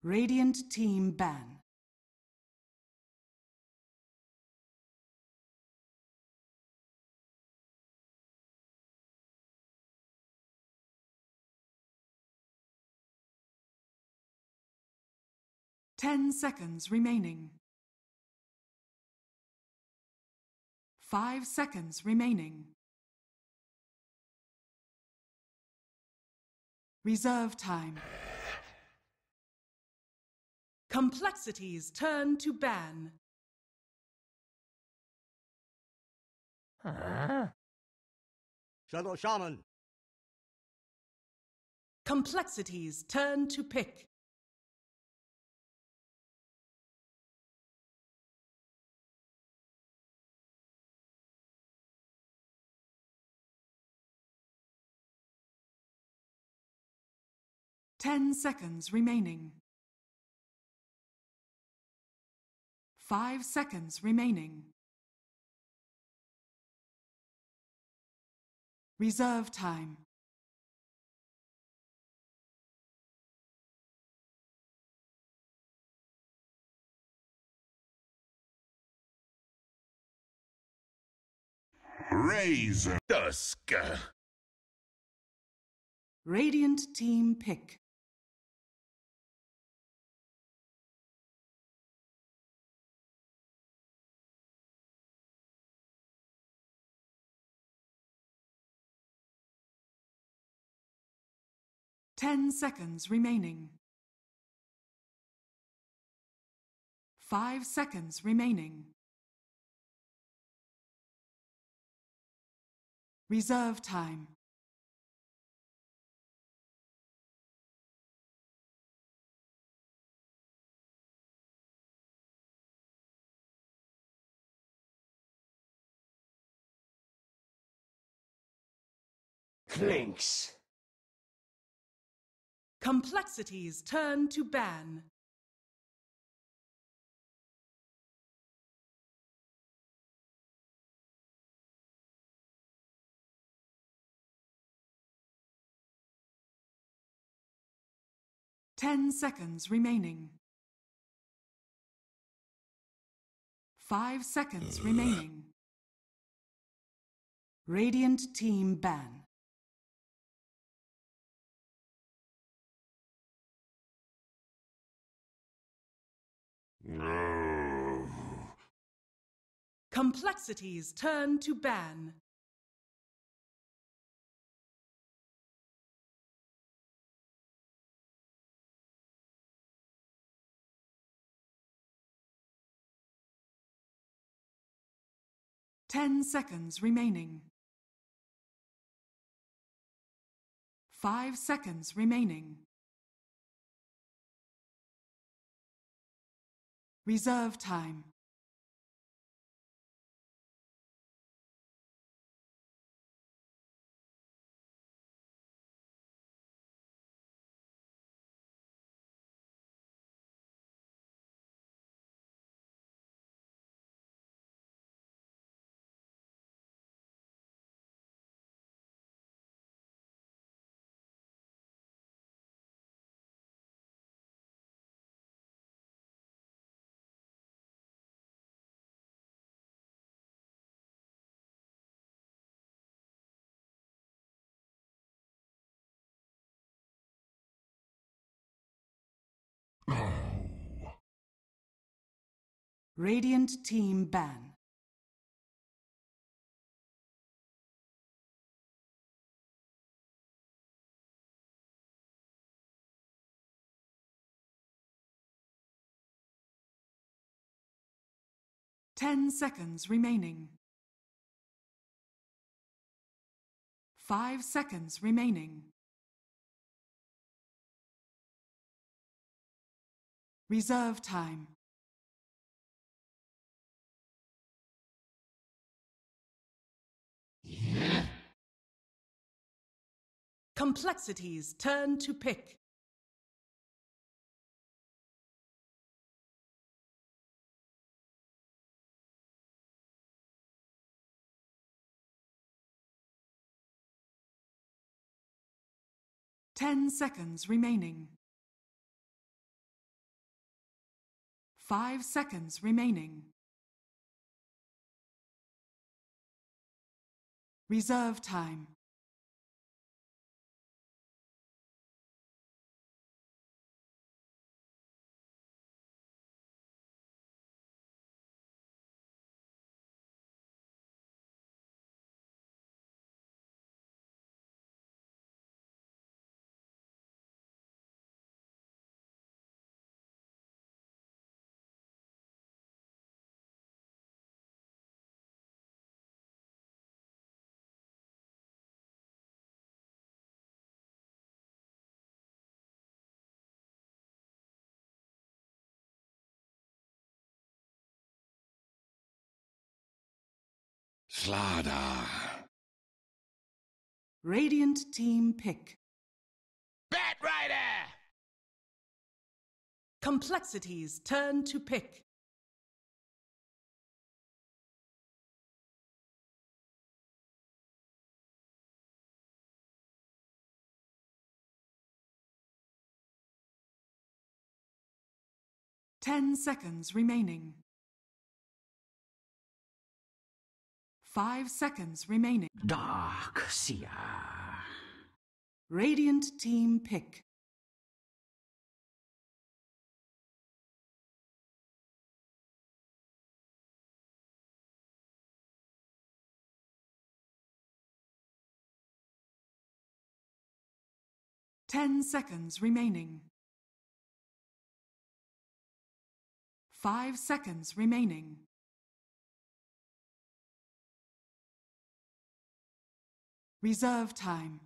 Radiant team ban. Ten seconds remaining. 5 seconds remaining. Reserve time. Complexities turn to ban. Shadow Shaman. Complexities turn to pick. Ten seconds remaining. 5 seconds remaining. Reserve time. Razor Dusk. Radiant team pick. Ten seconds remaining. 5 seconds remaining. Reserve time. Clinks. Complexities turn to ban. Ten seconds remaining. 5 seconds remaining. Radiant team ban. Complexities turn to ban. Ten seconds remaining. 5 seconds remaining. Reserve time. Radiant team ban. Ten seconds remaining. 5 seconds remaining. Reserve time. Complexities turn to pick. Ten seconds remaining. 5 seconds remaining. Reserve time. Slada. Radiant team pick. Bat Rider! Complexities turn to pick. Ten seconds remaining. 5 seconds remaining. Dark Seer. Radiant team pick. Ten seconds remaining. 5 seconds remaining. Reserve time.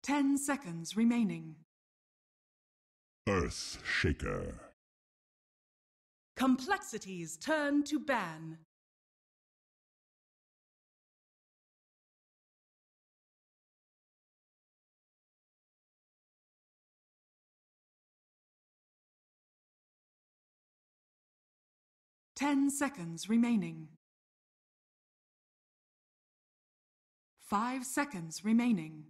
Ten seconds remaining. Earth Shaker. Complexities turn to ban. Ten seconds remaining. 5 seconds remaining.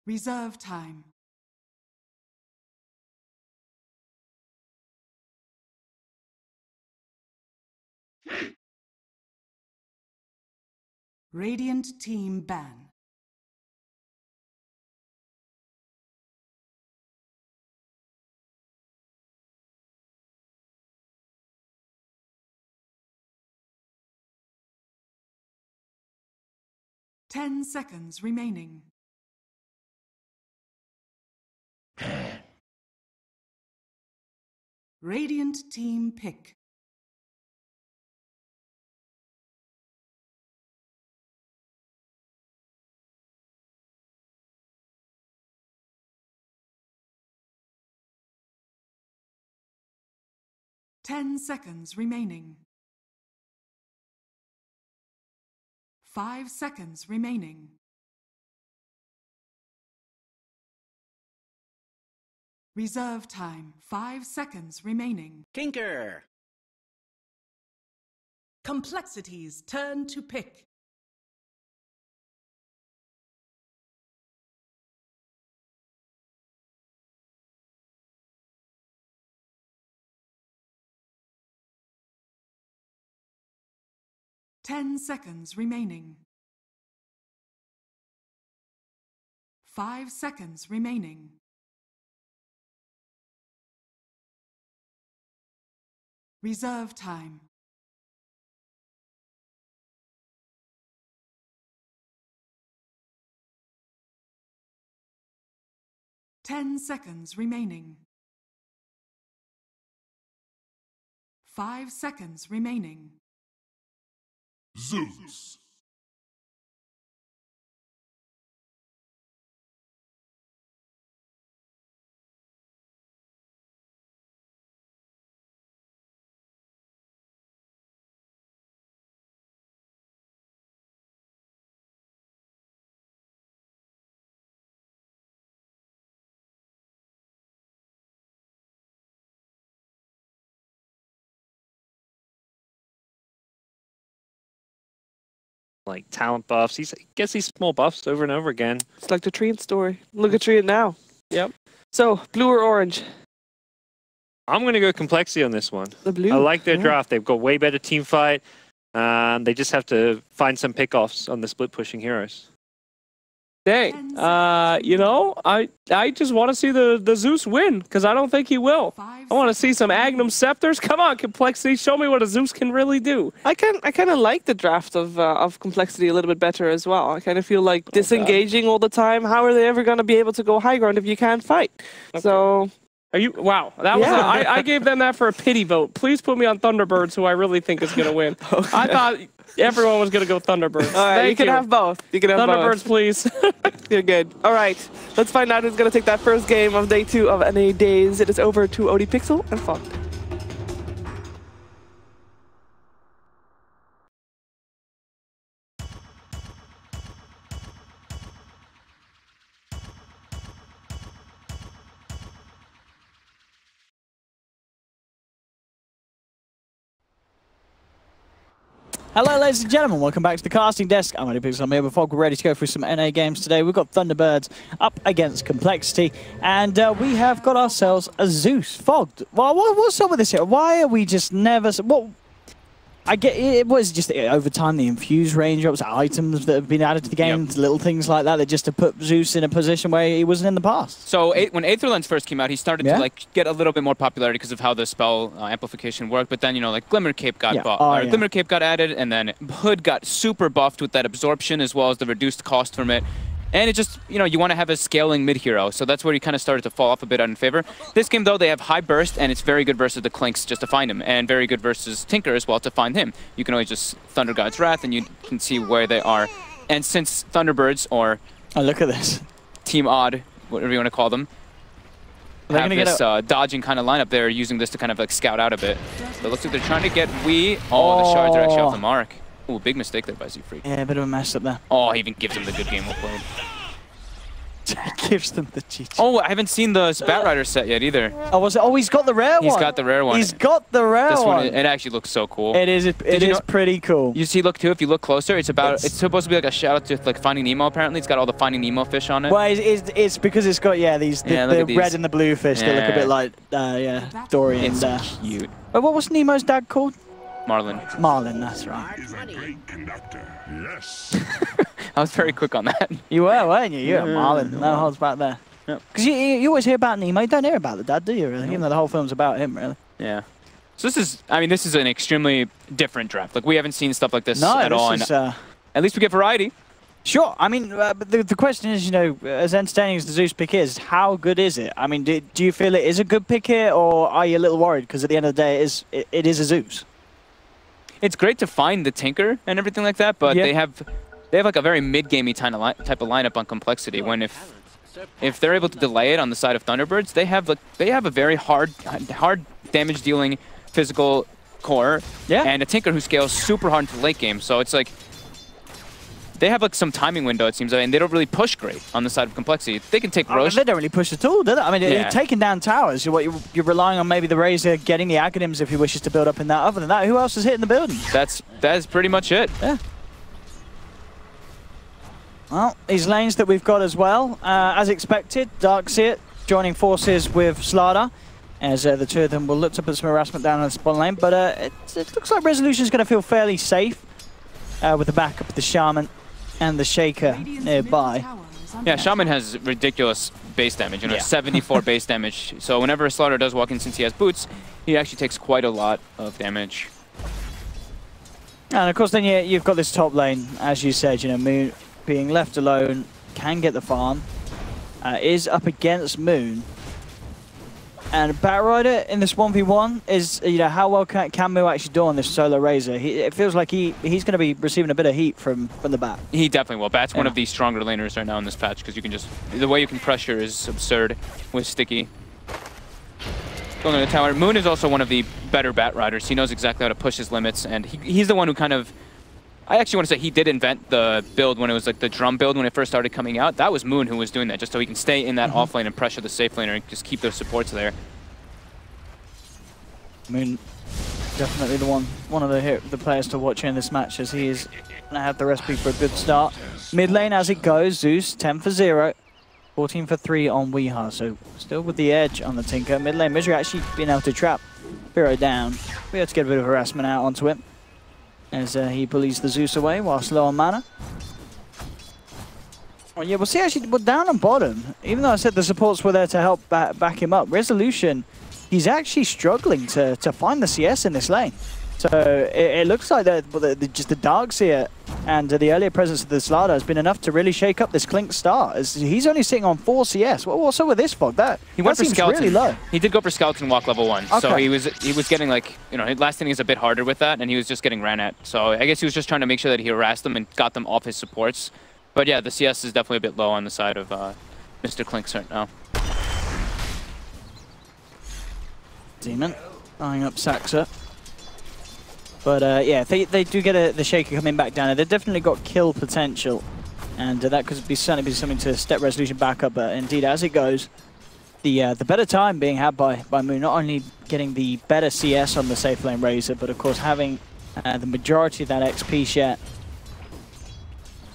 Reserve time. Radiant team ban. Ten seconds remaining. Radiant team pick. Ten seconds remaining. 5 seconds remaining. Reserve time. 5 seconds remaining. Tinker. Complexity's turn to pick. Ten seconds remaining. 5 seconds remaining. Reserve time. Ten seconds remaining. 5 seconds remaining. Zeus. Like talent buffs. He gets these small buffs over and over again. It's like the Treant story. Look at Treant now. Yep. So, blue or orange? I'm going to go complexity on this one. The blue. I like their draft. They've got way better team fight. They just have to find some pickoffs on the split pushing heroes. Dang. You know, I just want to see the Zeus win, because I don't think he will. I want to see some Agnum Scepters. Come on, Complexity. Show me what a Zeus can really do. I kind of like the draft of Complexity a little bit better as well. I kind of feel like disengaging all the time. How are they ever going to be able to go high ground if you can't fight? Okay. So... Wow, that was I gave them that for a pity vote. Please put me on Thunderbirds, who I really think is going to win. Okay. I thought everyone was going to go Thunderbirds. All right, you can have both. You can have Thunderbirds, both. Please. You're good. All right, let's find out who's going to take that first game of day 2 of NA Days. It is over to OD Pixel and Fog. Hello ladies and gentlemen, welcome back to the casting desk. I'm OD Pixel, I'm here with Fog. We're ready to go through some NA games today. We've got Thunderbirds up against Complexity, and we have got ourselves a Zeus. Fog, well, what's up with this here? Why are we just never... Well, I get it was just over time the infused raindrops, items that have been added to the game, little things like that, just to put Zeus in a position where he wasn't in the past. So when Aether Lens first came out, he started to like get a little bit more popularity because of how the spell amplification worked. But then like Glimmer Cape got Glimmer Cape got added, and then Hood got super buffed with that absorption as well as the reduced cost from it. And it just, you want to have a scaling mid-hero, so that's where he kind of started to fall off a bit in favor. This game, though, they have high burst, and it's very good versus the Clinks just to find him, and very good versus Tinker as well to find him. You can always just Thunder God's Wrath, and you can see where they are. And since Thunderbirds, or... Oh, look at this. Team Odd, whatever you want to call them, have this dodging kind of lineup, they're using this to kind of like scout out a bit. But it looks like they're trying to get the shards are actually off the mark. Ooh, big mistake there by Siegfried. Yeah, a bit of a mess up there. Oh, he even gives him the good game well played. Gives them the cheat. Oh, I haven't seen the Spat Rider set yet either. Oh, was it? Oh, he's got the rare one. He's got the rare one. He's got the rare one. It actually looks so cool. It is. It is pretty cool. You see, look too. If you look closer, it's supposed to be like a shout out to like Finding Nemo. Apparently, it's got all the Finding Nemo fish on it. Well, it's because it's got the red and the blue fish that look a bit like Dory and. It's cute. But what was Nemo's dad called? Marlin. Marlin, that's right. Is a great conductor. Yes. I was very quick on that. You were, weren't you? You were Marlin. No holds back there. Because you always hear about Nemo. You don't hear about the dad, do you, really? Even though the whole film's about him, really. Yeah. So this is an extremely different draft. Like, we haven't seen stuff like this at all. At least we get variety. Sure. I mean, but the question is, as entertaining as the Zeus pick is, how good is it? I mean, do you feel it is a good pick here, or are you a little worried? Because at the end of the day, it is a Zeus. It's great to find the Tinker and everything like that, but they have like a very mid-gamey type of lineup on Complexity. When if they're able to delay it on the side of Thunderbirds, they have a very hard damage dealing physical core, and a Tinker who scales super hard into late game. So it's like they have like some timing window, it seems like, and they don't really push great on the side of Complexity. They can take Roche. They don't really push at all, do they? I mean, you're taking down towers. You're relying on maybe the Razor getting the Aghanims if he wishes to build up in that. Other than that, who else is hitting the building? That's pretty much it. Yeah. Well, these lanes that we've got as well, as expected, Darkseer joining forces with Slardar, as the two of them will look to put some harassment down on the spawn lane, but it looks like Resolution's going to feel fairly safe with the backup of the Shaman and the Shaker nearby. Yeah, Shaman has ridiculous base damage, 74 base damage. So whenever Slardar does walk in, since he has boots, he actually takes quite a lot of damage. And of course then you've got this top lane, as you said, Moon being left alone, can get the farm, is up against Moon. And Batrider in this 1v1 is, how well can Moon actually do on this solo Razor? It feels like he's going to be receiving a bit of heat from the Bat. He definitely will. Bat's one of the stronger laners right now in this patch, because you can just, the way you can pressure is absurd with Sticky. Going to the tower. Moon is also one of the better Batriders. He knows exactly how to push his limits, and he's the one who kind of, I actually want to say he did invent the build when it was like the drum build when it first started coming out. That was Moon who was doing that, just so he can stay in that off lane and pressure the safe laner and just keep those supports there. Moon, definitely one of the players to watch in this match, as he is going to have the recipe for a good start. Mid lane as it goes, Zeus 10 for 0, 14 for 3 on Weeha, so still with the edge on the Tinker. Mid lane, Misery actually being able to trap Firo down. We have to get a bit of harassment out onto him, as he bullies the Zeus away whilst low on mana. Oh, yeah, we'll see actually, down on bottom, even though I said the supports were there to help back him up, Resolution, he's actually struggling to find the CS in this lane. So it looks like just the Darkseer and the earlier presence of the Slardar has been enough to really shake up this Clink start, as he's only sitting on 4 CS. What's up with this, Fog? He went for Skeleton. Really low. He did go for Skeleton Walk level 1, okay. So he was getting like, last inning is a bit harder with that, and he was just getting ran at. So I guess he was just trying to make sure that he harassed them and got them off his supports. But yeah, the CS is definitely a bit low on the side of Mr. Clinks right now. Demon eyeing up Saxa. But yeah, they do get the Shaker coming back down. They've definitely got kill potential, and that could certainly be something to step Resolution back up. But indeed, as it goes, the better time being had by Moon, not only getting the better CS on the safe lane Razor, but of course having the majority of that XP share.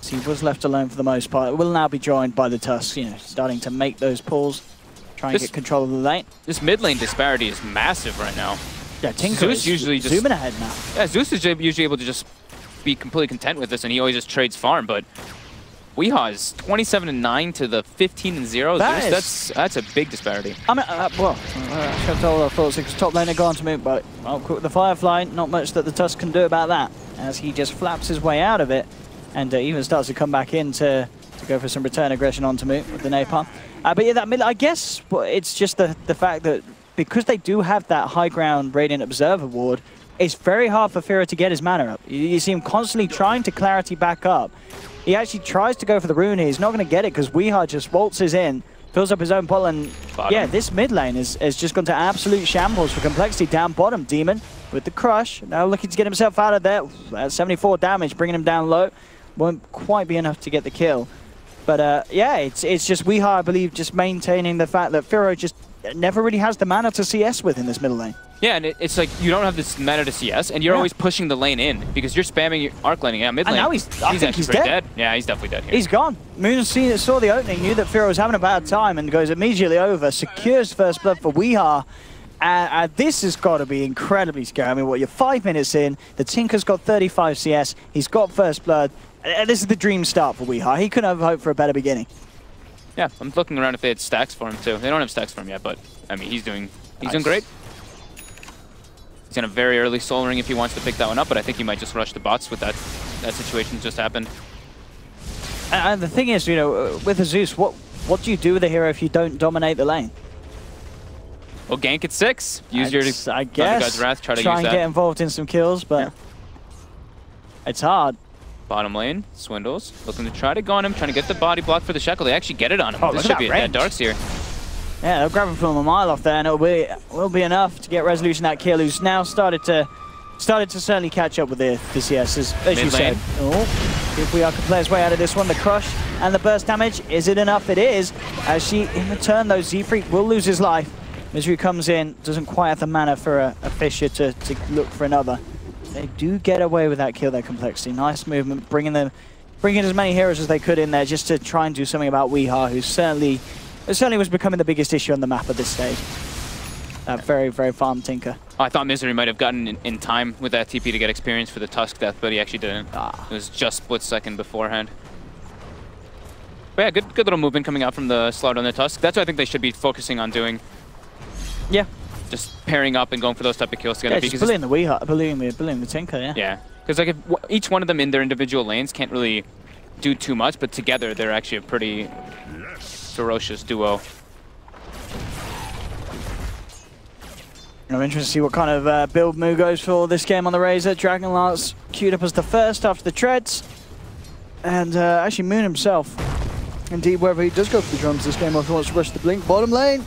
So he was left alone for the most part. It will now be joined by the Tusks, starting to make those pulls, try and get control of the lane. This mid lane disparity is massive right now. Yeah, Tinker Zeus usually just zooming ahead now. Yeah, Zeus is usually able to just be completely content with this, and he always just trades farm. But Weeha is 27-9 to the 15-0. That's a big disparity. I mean, well, I should have told our thoughts because top laner gone to move, but quick the Firefly, not much that the Tusk can do about that, as he just flaps his way out of it, and even starts to come back in to go for some return aggression onto Moot with the Napalm. But yeah, that mid, I guess it's just the fact that because they do have that high ground Radiant Observer ward, it's very hard for Firo to get his mana up. You see him constantly trying to clarity back up. He actually tries to go for the rune here. He's not going to get it because Weeha just waltzes in, fills up his own pull, and yeah, this mid lane has just gone to absolute shambles for Complexity down bottom. Demon with the crush, now looking to get himself out of there. That's 74 damage, bringing him down low. Won't quite be enough to get the kill. But yeah, it's just Weeha, I believe, just maintaining the fact that Firo just never really has the mana to CS with in this middle lane. Yeah, and it's like you don't have this mana to CS, and you're always pushing the lane in because you're spamming your arc laning. Yeah, mid lane. And now he's dead. Yeah, he's definitely dead here. He's gone. Moon saw the opening, knew that Firo was having a bad time, and goes immediately over, secures first blood for Weeha. This has got to be incredibly scary. I mean, you're 5 minutes in, the Tinker's got 35 CS, he's got first blood. This is the dream start for Weeha. He couldn't have hoped for a better beginning. Yeah, I'm looking around if they had stacks for him too. They don't have stacks for him yet, but I mean, he's doing great. He's in a very early soul ring if he wants to pick that one up, but I think he might just rush the bots with that situation just happened. And the thing is, with the Zeus, what do you do with a hero if you don't dominate the lane? Well, gank at 6. Use your Thunderbird's Wrath, try and get involved in some kills, but it's hard. Bottom lane, Swindles, looking to try to go on him, trying to get the body block for the Shackle. They actually get it on him. Oh, this should be a dead Darkseer. Yeah, they'll grab him from a mile off there, and it will be enough to get Resolution that kill, who's now started to started to certainly catch up with the CS, as you said. Oh, if we are can play his way out of this one, the crush and the burst damage, is it enough? It is. As she, in return though, Z-Freak will lose his life. Misery comes in, doesn't quite have the mana for a Fisher to look for another. They do get away with that kill, their Complexity. Nice movement, bringing as many heroes as they could in there just to try and do something about Weeha, who certainly was becoming the biggest issue on the map at this stage. That very, very farm Tinker. Oh, I thought Misery might have gotten in time with that TP to get experience for the Tusk death, but he actually didn't. It was just split second beforehand. But yeah, good little movement coming out from the Slaughter on the Tusk. That's what I think they should be focusing on doing. Yeah. Just pairing up and going for those type of kills together. Yeah, just bullying the Weeha, bullying the Tinker, yeah. Yeah, because like if each one of them in their individual lanes can't really do too much, but together they're actually a pretty ferocious duo. I'm interested to see what kind of build Moo goes for this game on the Razor. Dragon Lance queued up as the first after the treads. And actually Moon himself. Indeed, whether he does go for the drums this game or if he wants to rush the Blink. Bottom lane.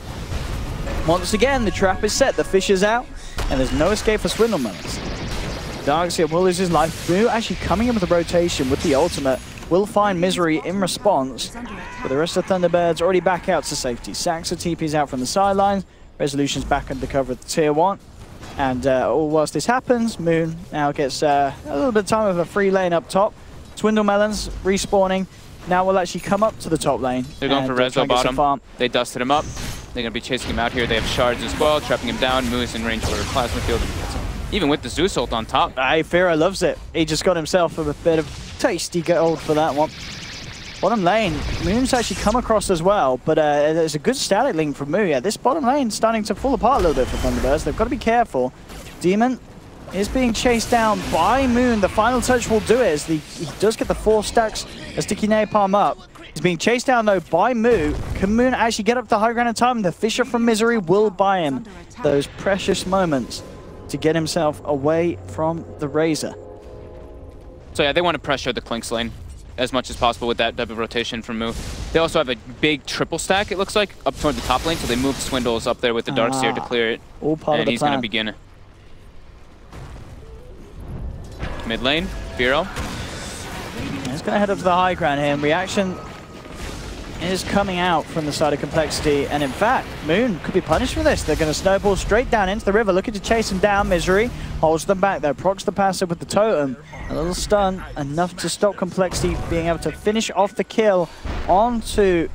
Once again, the trap is set, the fish is out, and there's no escape for Swindle Melons. Darkseer will lose his life. Moo actually coming in with a rotation with the ultimate. Will find Misery in response. But the rest of Thunderbirds already back out to safety. Saxa TP's out from the sidelines. Resolution's back under cover of the tier 1. And all whilst this happens, Moon now gets a little bit of time with a free lane up top. Swindle Melons respawning. Now will actually come up to the top lane. They're going for Rezo bottom. They dusted him up. They're going to be chasing him out here. They have shards as well, trapping him down. Moon's in range for a plasma field. Even with the Zeus ult on top. Fira loves it. He just got himself a bit of tasty gold for that one. Bottom lane, Moon's actually come across as well, but there's a good static link from Moo. Yeah, this bottom lane starting to fall apart a little bit for Thunderbirds. They've got to be careful. Demon is being chased down by Moon. The final touch will do it as he does get the 4 stacks of Sticky Napalm up. He's being chased down though by Moo. Can Moon actually get up the high ground in time? The Fisher from Misery will buy him those precious moments to get himself away from the Razor. So yeah, they want to pressure the Clinks lane as much as possible with that type of rotation from Moo. They also have a big triple stack, it looks like, up toward the top lane, so they moved Swindles up there with the Darkseer to clear it. All part of the he's plan. Going to begin. Mid lane, Vero. He's going to head up to the high ground here, and reaction is coming out from the side of Complexity, and in fact, Moon could be punished for this. They're going to snowball straight down into the river, looking to chase him down. Misery holds them back there, procs the passive with the totem. A little stun, enough to stop Complexity being able to finish off the kill onto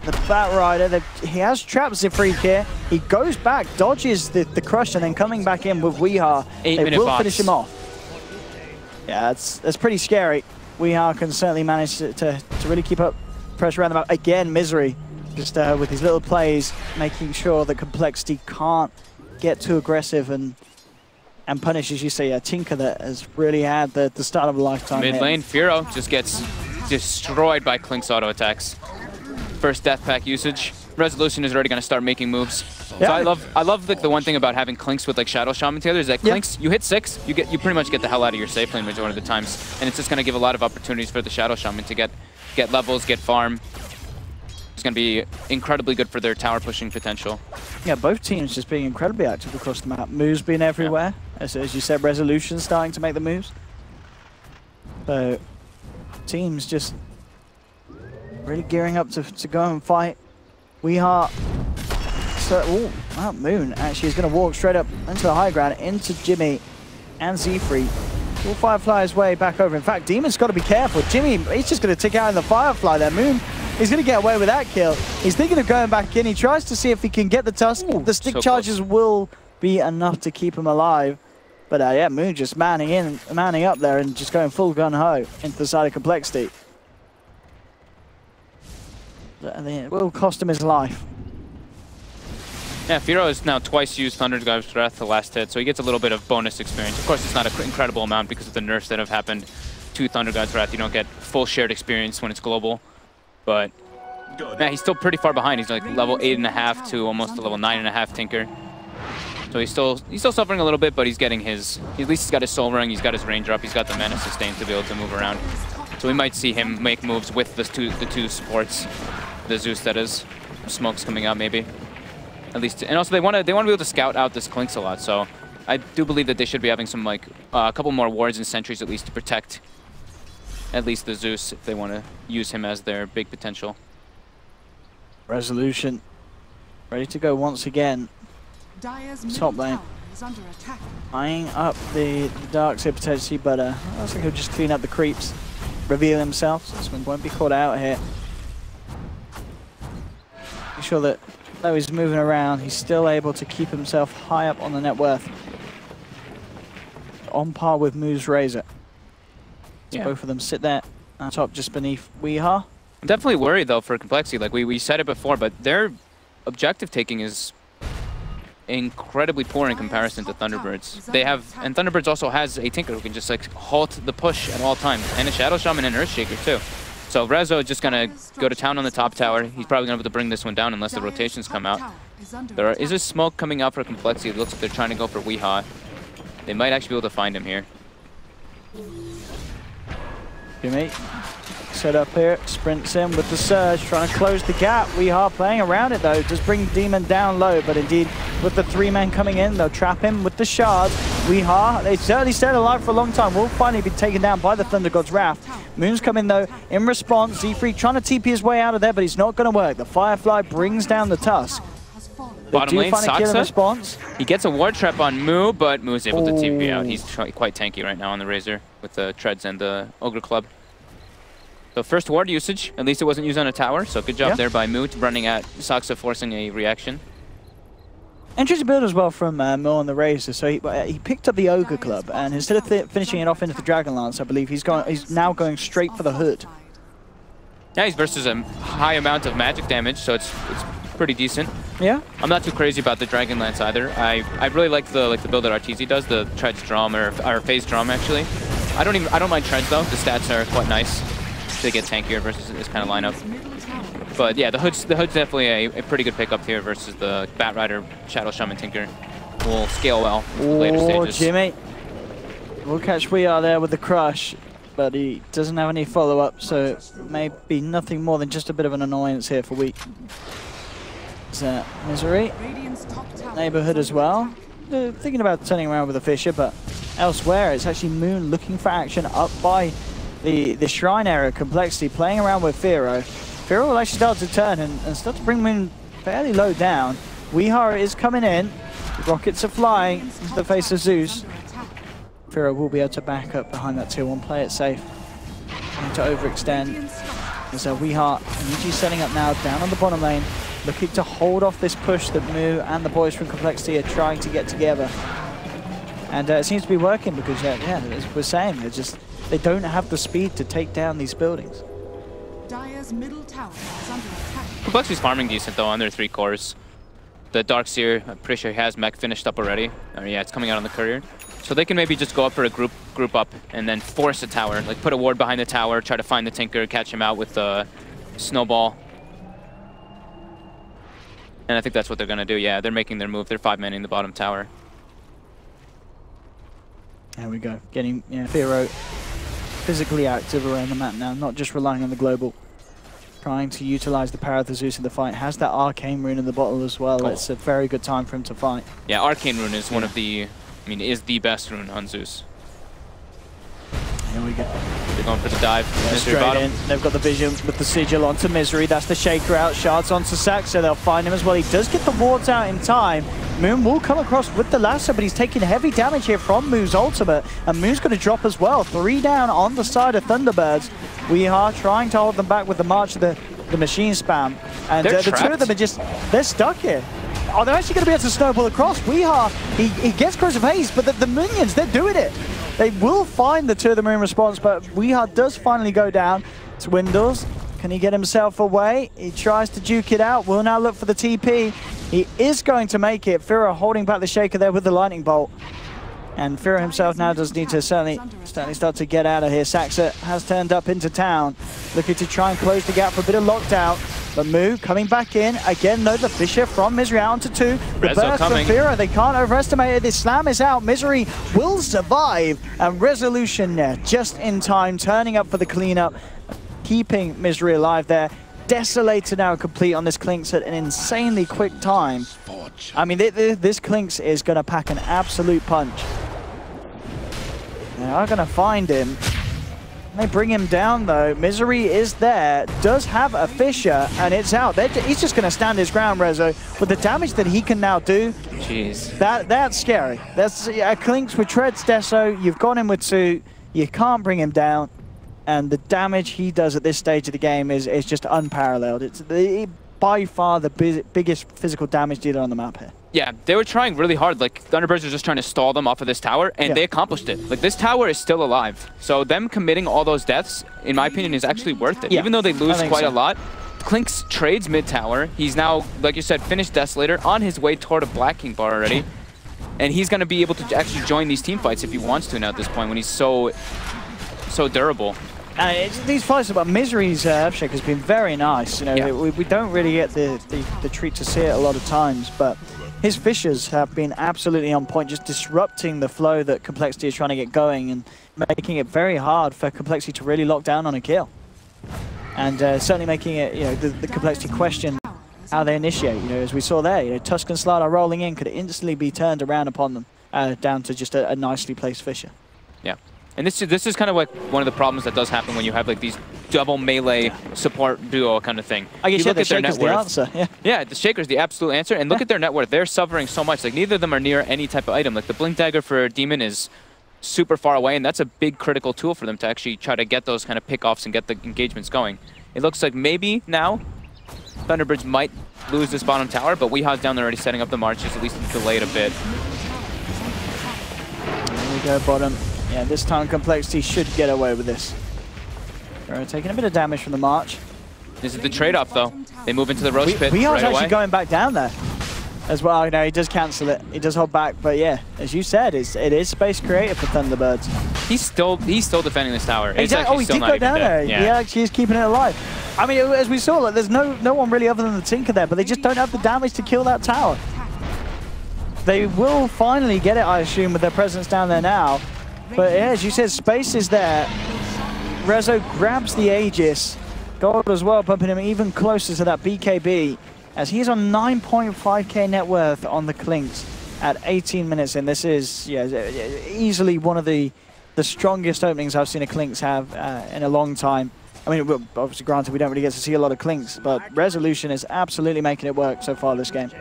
the Batrider. He has trapped Z-Freak here. He goes back, dodges the crush, and then coming back in with Weeha. They will finish him off. Yeah, that's pretty scary. Weeha can certainly manage to really keep up pressure around the map. Again, Misery, just with his little plays, making sure that Complexity can't get too aggressive and punish, as you say, Tinker that has really had the start of a lifetime. Mid lane, Firo just gets destroyed by Clink's auto attacks. First death pack usage. Resolution is already going to start making moves. Yeah. So I love like the one thing about having Clinks with like Shadow Shaman together is that Clinks, you hit 6, you pretty much get the hell out of your safe lane majority of the times, and it's just going to give a lot of opportunities for the Shadow Shaman to get levels, get farm. It's going to be incredibly good for their tower pushing potential. Yeah, both teams just being incredibly active across the map. Moves being everywhere. Yeah. As you said, Resolution starting to make the moves. So teams just really gearing up to go and fight. Weeha. So, wow, Moon actually is going to walk straight up into the high ground, into Jimmy and Z-Freak. Will Firefly his way back over. In fact, Demon's got to be careful. Jimmy, he's just going to tick out in the Firefly there. Moon, he's going to get away with that kill. He's thinking of going back in. He tries to see if he can get the Tusk. The stick so charges close. Will be enough to keep him alive. But yeah, Moon just manning up there and just going full gun-ho into the side of Complexity. It will cost him his life. Yeah, Firo has now twice used Thunder's Breath the last hit, so he gets a little bit of bonus experience. Of course, it's not an incredible amount because of the nerfs that have happened to Thunder God's Wrath. You don't get full shared experience when it's global. But man, he's still pretty far behind. He's like level 8.5 to almost a level 9.5 Tinker. So he's still suffering a little bit, but he's getting his, at least he's got his soul ring, he's got his range drop, he's got the mana sustain to be able to move around. So we might see him make moves with the two supports. The Zeus, that is. Smoke's coming out maybe. At least, and also they want to be able to scout out this Clinks a lot. So I do believe that they should be having some, like, a couple more wards and sentries at least to protect at least the Zeus if they want to use him as their big potential. Resolution ready to go once again. Top lane. Eyeing up the darks here potentially, but I think he'll just clean up the creeps, reveal himself, so this one won't be caught out here. Make sure that though he's moving around, he's still able to keep himself high up on the net worth. On par with Moo's Razor. So yeah. Both of them sit there on top just beneath Weehaw. I'm definitely worried though for Complexity. Like we said it before, but their objective taking is incredibly poor in comparison to Thunderbirds. They have, and Thunderbirds also has a Tinker who can just like halt the push at all times, and a Shadow Shaman and Earthshaker too. So Rezo is just gonna go to town on the top tower. He's probably gonna be able to bring this one down unless the rotations come out. There is a smoke coming out for Complexity. It looks like they're trying to go for Weehaw. They might actually be able to find him here. Jimmy, set up here, sprints in with the surge, trying to close the gap. Weehaw playing around it though, just bring Demon down low, but indeed with the 3 men coming in, they'll trap him with the shards. Weehaw, they certainly stayed alive for a long time, will finally be taken down by the Thunder God's Wrath. Moon's coming though, in response, Z-Freak trying to TP his way out of there, but he's not going to work. The Firefly brings down the Tusk. Bottom lane, Saksa. He gets a ward trap on Moo, but Moo's able to TP out. He's quite tanky right now on the Razor with the Treads and the Ogre Club. So first ward usage, at least it wasn't used on a tower, so good job there by Moo running at Saksa, forcing a reaction. Interesting build as well from Moo on the Razor. So he picked up the Ogre Club, and instead of finishing it off into the Dragon Lance, I believe he's now going straight for the Hood. Yeah, he's versus a high amount of magic damage, so it's pretty decent. Yeah. I'm not too crazy about the Dragon Lance either. I really like the build that Arteezy does, the Treads Drum or Phase Drum actually. I don't mind Treads though. The stats are quite nice. They get tankier versus this kind of lineup. But yeah, the Hood's definitely a pretty good pickup here versus the Bat Rider Shadow Shaman Tinker. Will scale well in the later stages. Jimmy. We'll catch Weehaw there with the crush, but he doesn't have any follow-up, so maybe nothing more than just a bit of an annoyance here for Weak. Misery. Neighborhood as well. Thinking about turning around with a Fisher, but elsewhere it's actually Moon looking for action up by the Shrine area. Complexity playing around with Firo. Firo will actually start to turn and start to bring Moon fairly low down. Weehaw is coming in. Rockets are flying into the face of Zeus. Firo will be able to back up behind that tier 1, play it safe. Trying to overextend. So Weehaw and EG setting up now down on the bottom lane, looking to hold off this push that Moo and the boys from Complexity are trying to get together. And it seems to be working because, yeah, as we're saying, they don't have the speed to take down these buildings. Dire's middle tower is under attack. Complexity's farming decent though on their 3 cores. The Darkseer, I'm pretty sure he has mech finished up already. Yeah, it's coming out on the courier. So they can maybe just go up for a group up and then force a tower. Like put a ward behind the tower, try to find the Tinker, catch him out with the Snowball. And I think that's what they're gonna do. Yeah, they're making their move. They're 5-manning the bottom tower. There we go. Getting Firo physically active around the map now, not just relying on the global. Trying to utilize the power of the Zeus in the fight. Has that Arcane Rune in the bottle as well. It's a very good time for him to fight. Yeah, Arcane Rune is one of the, is the best rune on Zeus. Here we go. They're going for the dive. Straight in. They've got the vision with the sigil onto Misery. That's the shaker out. Shards onto Sax, so they'll find him as well. He does get the wards out in time. Moon will come across with the lasso, but he's taking heavy damage here from Moo's ultimate. And Moon's going to drop as well. 3 down on the side of Thunderbirds. Weehaw trying to hold them back with the march of the machine spam. And the 2 of them are they're stuck here. Oh, they're actually going to be able to snowball across. Weehaw, he gets Corrosive Haze, but the minions, they're doing it. They will find the 2 of them in response, but Weehaw does finally go down. Swindles, can he get himself away? He tries to duke it out. Will now look for the TP. He is going to make it. Firo holding back the shaker there with the lightning bolt. And Firo himself now does need to certainly start to get out of here. Saxa has turned up into town, looking to try and close the gap for a bit of lockdown. But Moo coming back in. Again, though, the Fisher from Misery out onto 2. The burst from Firo, they can't overestimate it. This slam is out. Misery will survive. And Resolution there, just in time, turning up for the cleanup, keeping Misery alive there. Desolator now complete on this Clinks at an insanely quick time. much. I mean, this Klinks is going to pack an absolute punch. They are going to find him. They bring him down, though. Misery is there, does have a Fissure, and it's out. He's just going to stand his ground, Rezo. With the damage that he can now do, jeez, that's scary. That's a Klinks with Treads, Deso. You've got him with Suit. You can't bring him down. And the damage he does at this stage of the game is just unparalleled. It's by far the biggest physical damage dealer on the map here. Yeah, they were trying really hard. Like, Thunderbirds were just trying to stall them off of this tower, and they accomplished it. Like, this tower is still alive. So them committing all those deaths, in my opinion, is actually worth it. Even though they lose quite a lot. Klinks trades mid-tower. He's now, like you said, finished Desolator, on his way toward a Black King bar already. And he's going to be able to actually join these team fights if he wants to now at this point, when he's so durable. These fights about Misery's Upshake has been very nice. You know, we don't really get the treat to see it a lot of times, but his Fissures have been absolutely on point, just disrupting the flow that Complexity is trying to get going and making it very hard for Complexity to really lock down on a kill. And certainly making it, you know, the Complexity question how they initiate. You know, as we saw there, you know, Tuscan Slider rolling in could instantly be turned around upon them, down to just a nicely placed Fissure. Yeah. And this is kind of like one of the problems that does happen when you have like these double melee support duo kind of thing. I guess you look the at their net Shaker's the answer. Yeah, the Shaker's the absolute answer. And look at their net worth. They're suffering so much. Like, neither of them are near any type of item. Like, the Blink Dagger for Demon is super far away, and that's a big critical tool for them to actually try to get those kind of pick-offs and get the engagements going. It looks like maybe now Thunderbirds might lose this bottom tower, but Weeha's down there already setting up the march, just at least delayed a bit. There we go, bottom. Yeah, this time Complexity should get away with this. They're taking a bit of damage from the march. This is the trade-off, though. They move into the roast pit right away. Actually going back down there as well. You know, he does cancel it. He does hold back, but yeah, as you said, it is space creative for Thunderbirds. He's still defending this tower. Exactly. Oh, he did go down there. Yeah, he actually is keeping it alive. I mean, as we saw, like, there's no one really other than the Tinker there, but they just don't have the damage to kill that tower. They will finally get it, I assume, with their presence down there now. But yeah, as you said, space is there. Rezo grabs the Aegis. Gold as well, pumping him even closer to that BKB, as he's on 9.5k net worth on the Klinks at 18 minutes in. This is easily one of the strongest openings I've seen a Klinks have in a long time. I mean, obviously, granted, we don't really get to see a lot of Klinks, but Resolution is absolutely making it work so far this game.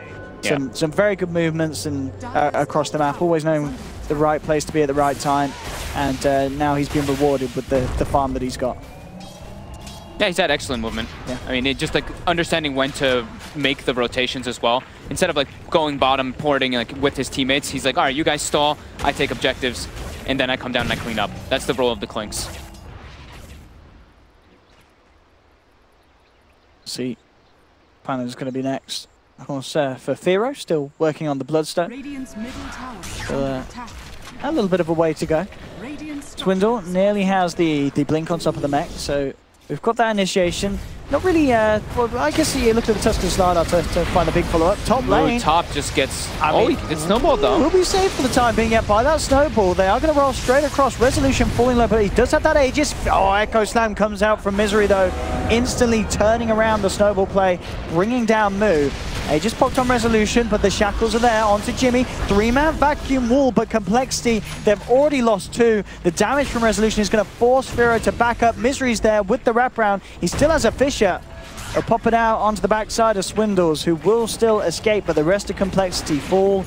Some very good movements and across the map, always knowing the right place to be at the right time, and now he's been rewarded with the farm that he's got. Yeah, he's had excellent movement. Yeah. I mean, just like understanding when to make the rotations as well. Instead of like going bottom, porting like with his teammates, he's like, all right, you guys stall, I take objectives, and then I come down and I clean up. That's the role of the Klinks. See, Panna's going to be next. Of course, for Firo, still working on the Bloodstone. A little bit of a way to go. Swindle nearly has the blink on top of the mech, so we've got that initiation. Not really, well, I guess you look at the Tuscan Slider to find a big follow-up. Top lane. Top just gets, he gets snowballed though. We'll be safe for the time being, yet by that snowball. They are going to roll straight across. Resolution falling low, but he does have that Aegis. Oh, Echo Slam comes out from Misery though, instantly turning around the snowball play, bringing down Moo. Aegis popped on Resolution, but the shackles are there. Onto Jimmy. 3-man vacuum wall, but Complexity, they've already lost 2. The damage from Resolution is going to force Firo to back up. Misery's there with the wraparound. He still has a Fissure. He'll pop it out onto the backside of Swindles, who will still escape, but the rest of Complexity fall.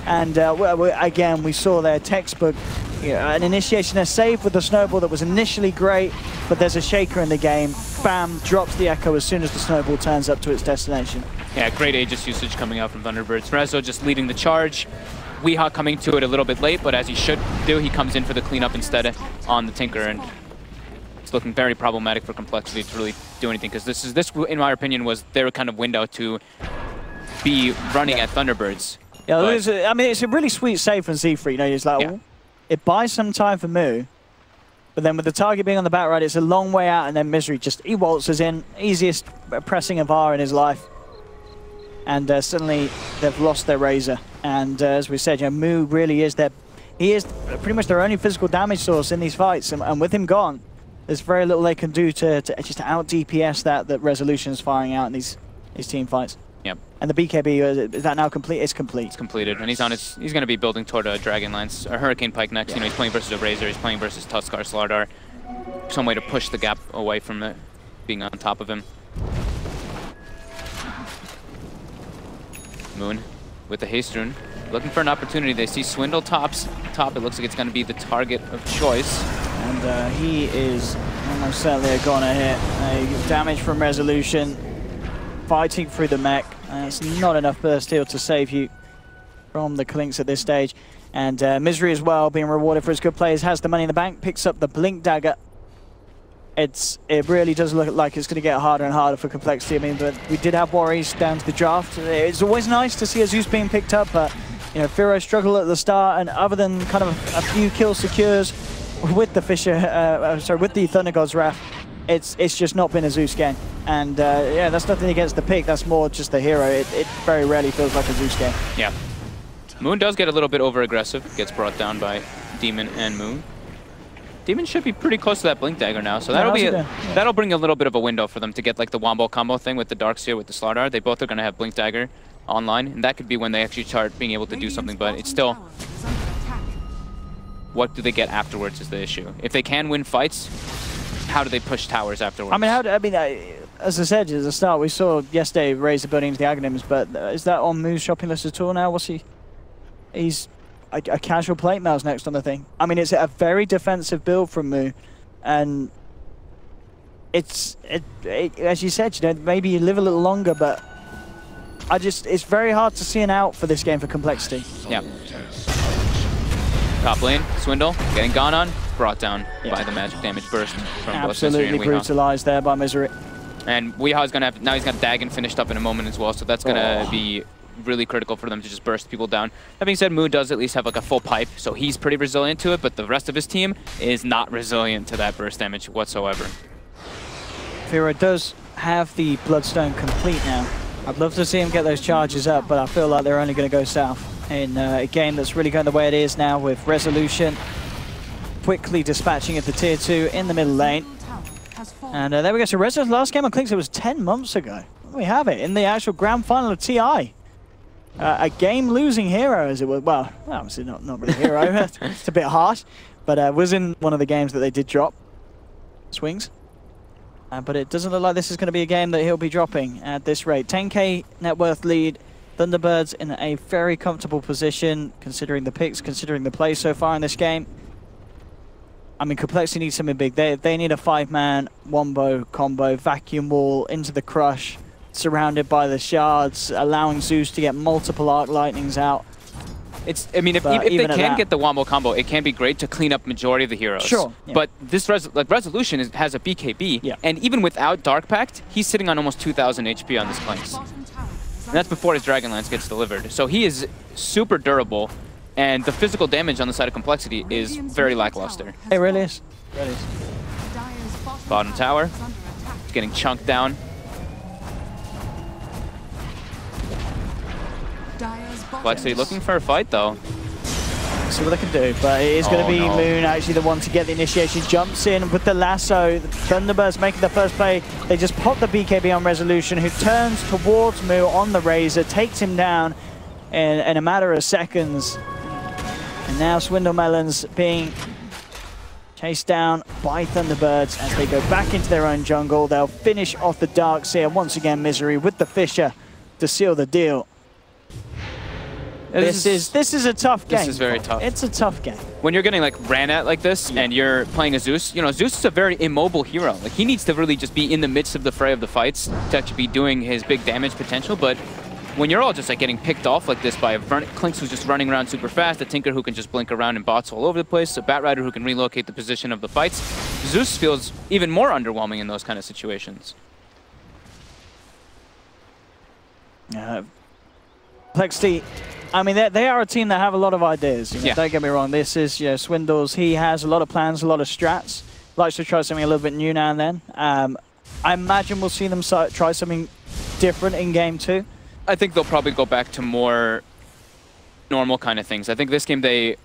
And again, we saw their textbook, an initiation, a save with the snowball that was initially great, but there's a shaker in the game. Bam, drops the Echo as soon as the snowball turns up to its destination. Yeah, great Aegis usage coming out from Thunderbirds. Rezo just leading the charge. Weeha coming to it a little bit late, but as he should do, he comes in for the cleanup instead on the Tinker, and it's looking very problematic for Complexity to really do anything, because this, in my opinion, was their kind of window to be running at Thunderbirds. Yeah, I mean, it's a really sweet save from Z3. You know, it's like, it buys some time for Moo, but then with the target being on the back right, it's a long way out, and then Misery he waltzes in. Easiest pressing of R in his life. And suddenly they've lost their Razor. And as we said, Moo really is he is pretty much their only physical damage source in these fights. And with him gone, there's very little they can do to just out DPS that Resolution is firing out in these team fights. Yep. And the BKB, is that now complete? It's complete. It's completed, and he's on his. He's going to be building toward a Dragonlance, a Hurricane Pike next. You know, he's playing versus a Razor. He's playing versus Tuskar Slardar. Some way to push the gap away from it, being on top of him. Moon with the haste rune, looking for an opportunity. They see Swindle top. It looks like it's going to be the target of choice. And he is almost certainly a goner here. Damage from Resolution, fighting through the mech. It's not enough burst heal to save you from the Clinks at this stage. And Misery as well, being rewarded for his good plays, has the money in the bank, picks up the Blink Dagger. It really does look like it's going to get harder and harder for Complexity. I mean, but we did have worries down to the draft. It's always nice to see a Zeus being picked up, but you know, Firo struggled at the start, and other than kind of a few kill secures with the with the Thunder God's Wrath, it's just not been a Zeus game. And yeah, that's nothing against the pick. That's more just the hero. It very rarely feels like a Zeus game. Yeah. Moon does get a little bit over-aggressive. Gets brought down by Demon and Moon. Demon should be pretty close to that Blink Dagger now, so that'll bring a little bit of a window for them to get like the Wombo combo thing with the Darkseer with the Slardar. They both are going to have Blink Dagger online, and that could be when they actually start being able to do something, but it's still... What do they get afterwards is the issue. If they can win fights, how do they push towers afterwards? I mean, as I said at the start, we saw yesterday raise the building into the Aghanims, but is that on Moo's shopping list at all now? What's he? He's a casual plate mail's next on the thing. I mean, it's a very defensive build from Moo, and as you said, you know, maybe you live a little longer, but it's very hard to see an out for this game for Complexity. Yeah. Top lane, Swindle, getting gone on, brought down by the magic damage burst from both Misery and Weehaw. Absolutely brutalized there by Misery. And Weehaw is going to have, now he's got Dagon finished up in a moment as well, so that's going to be really critical for them to just burst people down. That being said, Moo does at least have like a full pipe, so he's pretty resilient to it, but the rest of his team is not resilient to that burst damage whatsoever. Firo does have the Bloodstone complete now. I'd love to see him get those charges up, but I feel like they're only going to go south in a game that's really going the way it is now, with Resolution quickly dispatching at the tier 2 in the middle lane. And there we go. So Resolution's last game on Clinks, it was 10 months ago. We have it in the actual grand final of TI. A game-losing hero, as it was. Well, obviously not really a hero. It's a bit harsh, but was in one of the games that they did drop swings. But it doesn't look like this is going to be a game that he'll be dropping at this rate. 10k net worth lead. Thunderbirds in a very comfortable position, considering the picks, considering the play so far in this game. I mean, Complexity needs something big. They need a 5-man Wombo combo, vacuum wall into the crush, surrounded by the shards, allowing Zeus to get multiple Arc Lightnings out. I mean, if they can get the Wombo combo, it can be great to clean up majority of the heroes. Sure. Yeah. But this Resolution has a BKB, and even without Dark Pact, he's sitting on almost 2,000 HP on this Clinks. And that's before his Dragonlance gets delivered. So he is super durable, and the physical damage on the side of Complexity is very lackluster. It really is. Bottom tower, it's getting chunked down. Complexity looking for a fight, though. See what they can do, but it is going to be Moon actually the one to get the initiation. Jumps in with the lasso. The Thunderbirds making the first play. They just pop the BKB on Resolution, who turns towards Moo on the Razor, takes him down in a matter of seconds. And now Swindle Melons being chased down by Thunderbirds as they go back into their own jungle. They'll finish off the Darkseer. Once again, Misery with the Fisher to seal the deal. This is a tough game. This is very tough. It's a tough game. When you're getting like ran at like this and you're playing a Zeus, you know, Zeus is a very immobile hero. Like, he needs to really just be in the midst of the fray of the fights to actually be doing his big damage potential. But when you're all just like getting picked off like this by a Clinks who's just running around super fast, a Tinker who can just blink around and bots all over the place, a Bat Rider who can relocate the position of the fights, Zeus feels even more underwhelming in those kind of situations. Complexity, I mean, they are a team that have a lot of ideas. You know, don't get me wrong. This is, you know, Swindles. He has a lot of plans, a lot of strats. Likes to try something a little bit new now and then. I imagine we'll see them try something different in game 2. I think they'll probably go back to more normal kind of things. I think this game they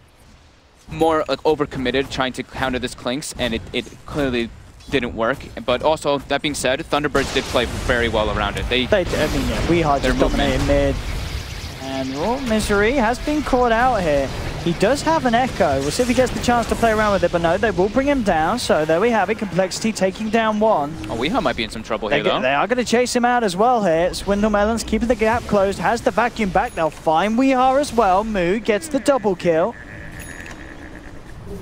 more like overcommitted trying to counter this Clinks, and it clearly didn't work. But also, that being said, Thunderbirds did play very well around it. I mean, yeah, we hard just dominated mid. And Misery has been caught out here. He does have an Echo. We'll see if he gets the chance to play around with it, but no, they will bring him down. So there we have it, Complexity taking down one. Oh, Weehaw might be in some trouble here, though. They are going to chase him out as well here. Swindle Melons keeping the gap closed, has the vacuum back. They'll find Weehaw as well. Moo gets the double kill.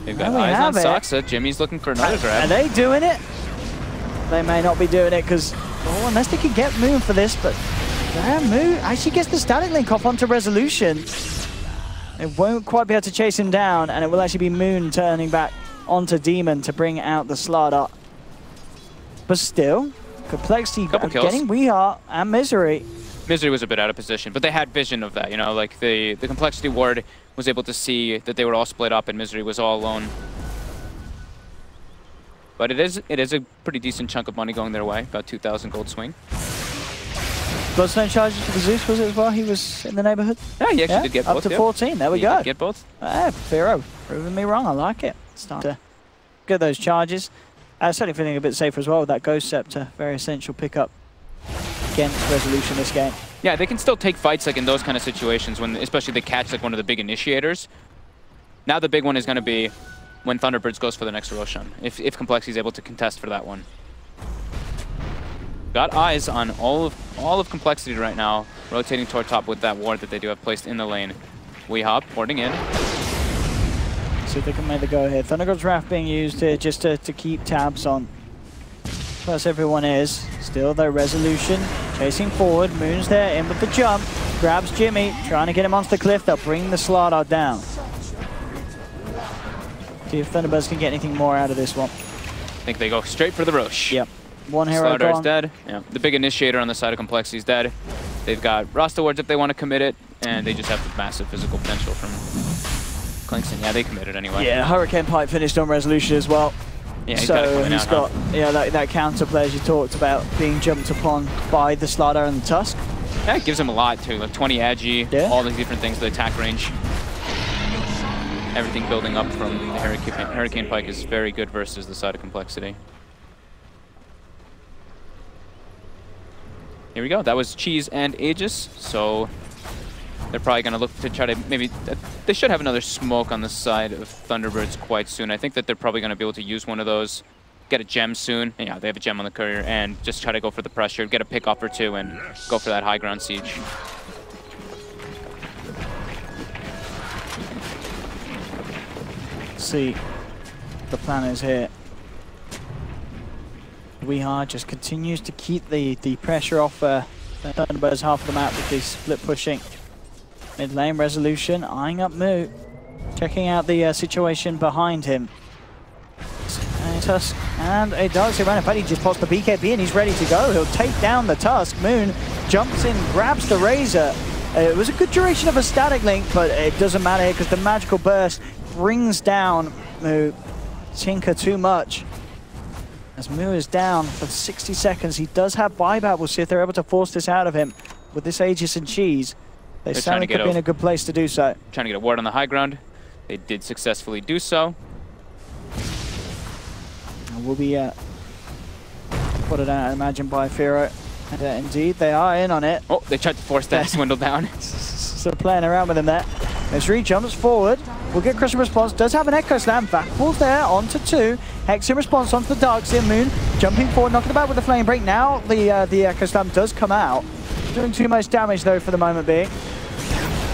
They've got eyes on Saksa. Jimmy's looking for another grab. Are they doing it? They may not be doing it because, unless they can get Moon for this, but Moon actually gets the static link off onto Resolution. It won't quite be able to chase him down, and it will actually be Moon turning back onto Demon to bring out the Slardar. But still, Complexity getting Weehaw and Misery. Misery was a bit out of position, but they had vision of that, you know, like the Complexity ward was able to see that they were all split up and Misery was all alone. But it is a pretty decent chunk of money going their way, about 2,000 gold swing. Bloodstone charges for the Zeus, was it as well? He was in the neighborhood? Yeah, he actually did get both. Up to 14, there we go. Did get both. Firo, proving me wrong, I like it. It's time to get those charges. Certainly feeling a bit safer as well with that Ghost Scepter. Very essential pickup against Resolution this game. Yeah, they can still take fights like in those kind of situations, when especially they catch like one of the big initiators. Now the big one is going to be when Thunderbirds goes for the next Roshan, if Complexity is able to contest for that one. Got eyes on all of Complexity right now, rotating toward top with that ward that they do have placed in the lane. Weehaw warding in. See if they can make the go here. Thundergod's Wrath being used here just to keep tabs on. Plus everyone is. Still though, Resolution chasing forward. Moon's there, in with the jump. Grabs Jimmy, trying to get him onto the cliff. They'll bring the Slardar down. See if Thunderbirds can get anything more out of this one. I think they go straight for the Rosh. Yep. One hero Slardar gone. is dead. Yeah. The big initiator on the side of Complexity is dead. They've got Rasta wards if they want to commit it, and they just have the massive physical potential from Klingston. Yeah, they committed anyway. Yeah, Hurricane Pipe finished on Resolution as well. Yeah, he's got that counter play as you talked about being jumped upon by the Slardar and the Tusk. Yeah, it gives him a lot too, like 20 agi, all these different things, the attack range. Everything building up from the Hurricane Pike is very good versus the side of Complexity. Here we go, that was Cheese and Aegis, so they're probably going to look to try to maybe... They should have another smoke on the side of Thunderbirds quite soon. I think that they're probably going to be able to use one of those, get a gem soon. Yeah, they have a gem on the courier, and just try to go for the pressure, get a pick off or two, and go for that high ground siege. See, the plan is here. Weehaw just continues to keep the pressure off Thunderbirds half of the map with the split pushing. Mid lane Resolution eyeing up Moo, checking out the situation behind him. A Tusk and a Dark Side. In fact, he just pops the BKB and he's ready to go. He'll take down the Tusk. Moon jumps in, grabs the Razor. It was a good duration of a static link, but it doesn't matter here because the magical burst brings down Moo. Tinker too much. As Moo is down for 60 seconds, he does have buyback. We'll see if they're able to force this out of him with this Aegis and Cheese. They certainly could be in a good place to do so. Trying to get a ward on the high ground. They did successfully do so. And we'll be put it out, I imagine, by Firo. And indeed, they are in on it. Oh, they tried to force that Swindle down. So playing around with him there. Misery jumps forward. We'll get Crushing Response. Does have an Echo Slam. Backfalls there onto 2. Hex in response onto the Dark Seer. Moon jumping forward, knocking about with the Flame Break. Now the Echo Slam does come out. Doing too much damage though for the moment being.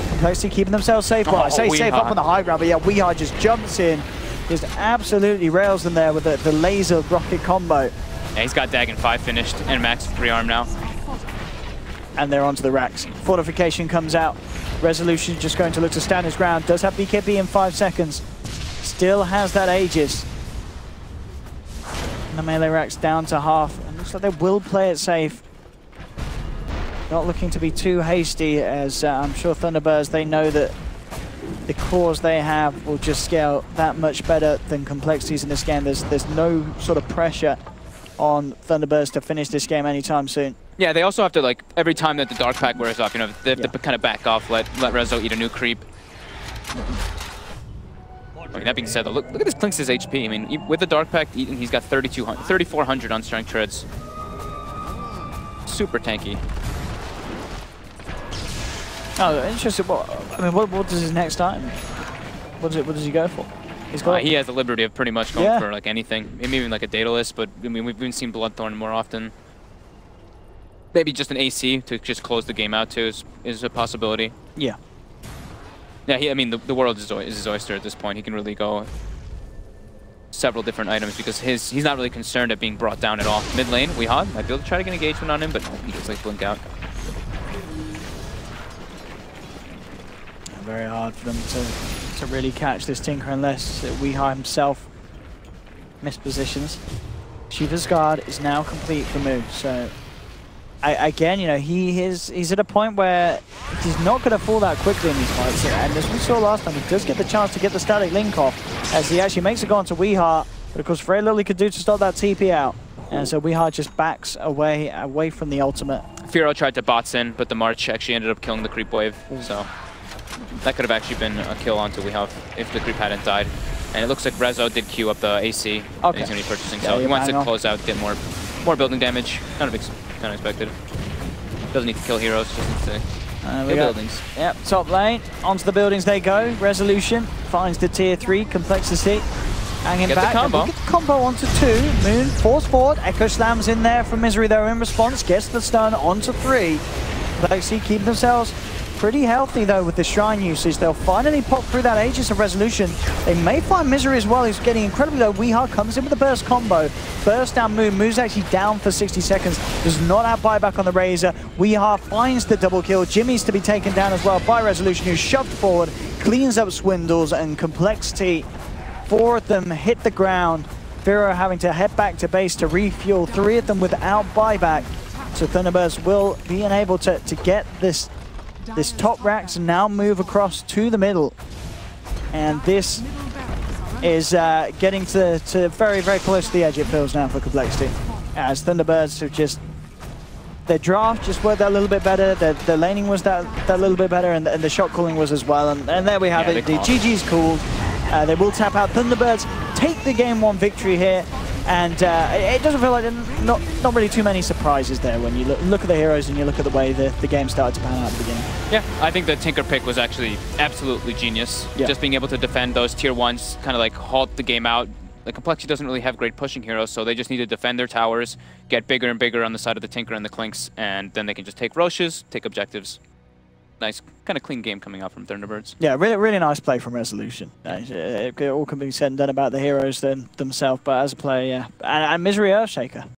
Complexity keeping themselves safe. Well, I say safe up on the high ground, but yeah, Weehaw just jumps in. Just absolutely rails them there with the laser rocket combo. Yeah, he's got Dagon 5 finished and max free arm now. And they're onto the racks. Fortification comes out. Resolution just going to look to stand his ground. Does have BKB in 5 seconds. Still has that Aegis. And the melee racks down to half. And looks like they will play it safe. Not looking to be too hasty, as I'm sure Thunderbirds, they know that the cores they have will just scale that much better than Complexities in this game. There's no sort of pressure on Thunderbirds to finish this game anytime soon. Yeah, they also have to, like, every time that the Dark Pack wears off, you know, they have to kind of back off, let Rezo eat a new creep. I mean, that being said, though, look at this Klinx's HP. I mean, with the Dark Pact, he's got 3,400 on Strength Treads. Super tanky. Oh, interesting. What does his next item? What does he go for? He has the liberty of pretty much going for like anything. Maybe even like a Daedalus, but I mean, we've been seeing Bloodthorn more often. Maybe just an AC to just close the game out too is a possibility. Yeah. Yeah, I mean, the world is his oyster at this point. He can really go several different items because he's not really concerned at being brought down at all. Mid lane, Weehawk might be able to try to get engagement on him, but he gets like blink out. Very hard for them to really catch this Tinker unless Weehawk himself mispositions. Shooter's Guard is now complete for Moo, so again, you know, he's at a point where he's not going to fall that quickly in these fights. And as we saw last time, he does get the chance to get the static link off as he actually makes it go onto Weehawk. But of course, very little he could do to stop that TP out. And so Weehawk just backs away from the ultimate. Firo tried to bots in, but the March actually ended up killing the creep wave. So that could have actually been a kill onto Weehawk if the creep hadn't died. And it looks like Rezo did queue up the AC that he's going to be purchasing. So he wants to close out, get more building damage. Kind of expected. Doesn't need to kill heroes, just needs to kill buildings. Yep, top lane. Onto the buildings they go. Resolution finds the tier 3 complexity. Hanging Get back. the combo. Get the combo onto 2. Moon force forward. Echo slams in there from Misery though in response. Gets the stun onto 3. Complexity keep themselves pretty healthy though with the Shrine usage. They'll finally pop through that Aegis of Resolution. They may find Misery as well. He's getting incredibly low. Weehawk comes in with a burst combo. Burst down Moon. Moon's actually down for 60 seconds. Does not have buyback on the Razor. Weehawk finds the double kill. Jimmy's to be taken down as well by Resolution, who's shoved forward, cleans up Swindles, and Complexity. 4 of them hit the ground. Firo having to head back to base to refuel. 3 of them without buyback. So Thunderbirds will be unable to get this top racks and now move across to the middle. And this is getting to very, very close to the edge, it feels now, for Complexity. As Thunderbirds have just... Their draft just worked that little bit better, their laning was that little bit better, and the shot calling was as well. And there we have it, the GG's called. They will tap out. Thunderbirds take the game 1 victory here. And it doesn't feel like not really too many surprises there when you look at the heroes and you look at the way the game started to pan out at the beginning. Yeah, I think the Tinker pick was actually absolutely genius. Yeah. Just being able to defend those tier 1s, kind of like halt the game out. The Complexity doesn't really have great pushing heroes, so they just need to defend their towers, get bigger and bigger on the side of the Tinker and the Klinx, and then they can just take Roches, take objectives. Nice, kind of clean game coming out from Thunderbirds. Yeah, really nice play from Resolution. It all can be said and done about the heroes themselves, but as a player, yeah. And Misery Earthshaker.